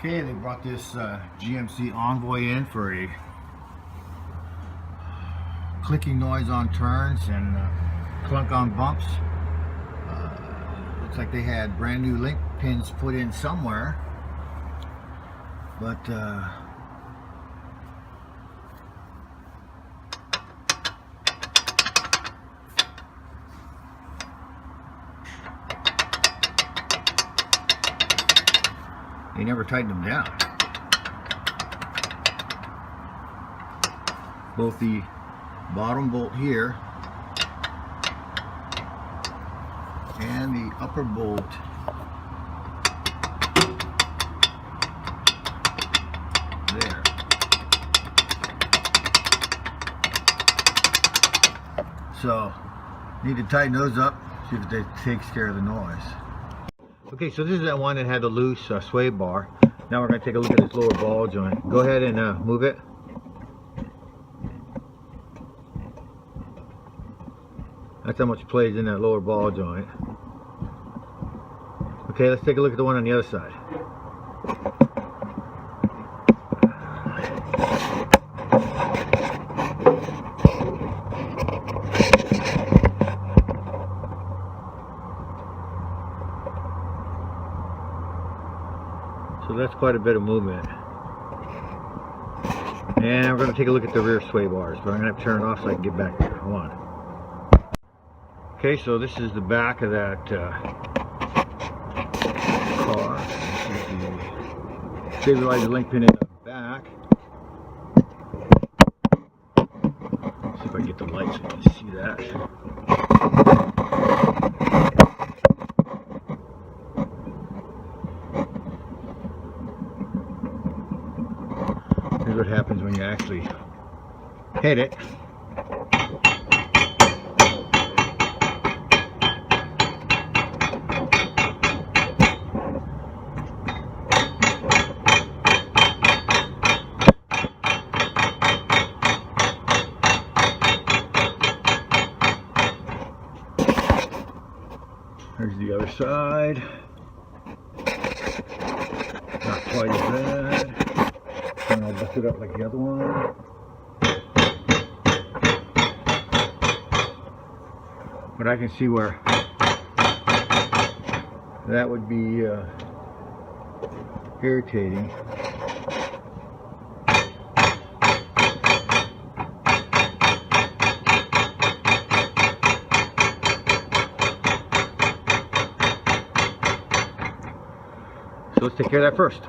Okay, they brought this GMC Envoy in for a clicking noise on turns and clunk on bumps. Looks like they had brand new link pins put in somewhere, but they never tightened them down. Both the bottom bolt here and the upper bolt there. So, need to tighten those up, see if it takes care of the noise. Okay, so this is that one that had the loose sway bar. Now we're going to take a look at this lower ball joint. Go ahead and move it. That's how much plays in that lower ball joint. Okay, let's take a look at the one on the other side. So that's quite a bit of movement. And we're going to take a look at the rear sway bars, but I'm going to have to turn it off so I can get back there. Hold on. Okay, so this is the back of that car. This is the stabilizer link pin in the back. Let's see if I can get the light so you can see that. Here's what happens when you actually hit it. Here's the other side. Not quite as bad. And I'll lift it up like the other one. But I can see where that would be irritating. So let's take care of that first.